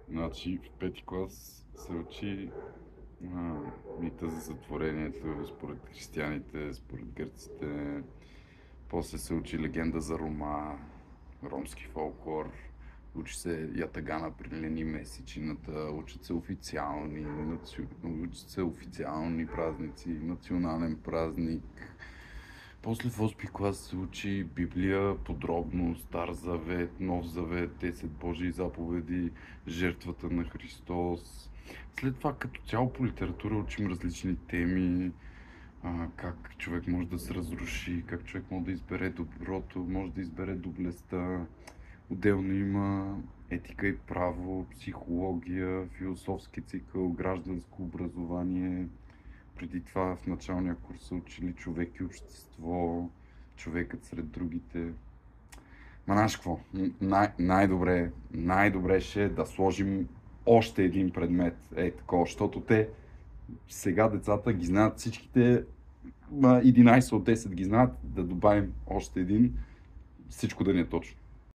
Значи в пети клас се учи а, мита за сътворението според християните, според гърците. После се учи легенда за Рома, ромски фолклор. Учи се ятагана при Лени Месечината, учат се официални празници, национален празник. После в 8 клас се учи Библия подробно, Стар завет, Нов завет, 10 Божии заповеди, жертвата на Христос. След това като цяло по литература учим различни теми, как човек може да се разруши, как човек може да избере доброто, може да избере доблестта. Отделно има етика и право, психология, философски цикъл, гражданско образование. Преди това в началния курс са учили човек и общество, човекът сред другите. Ма знаеш какво? Най-добре ще е да сложим още един предмет. Такова, защото те сега децата ги знаят всичките, 11 от 10 ги знаят, да добавим още един, всичко да ни е точно.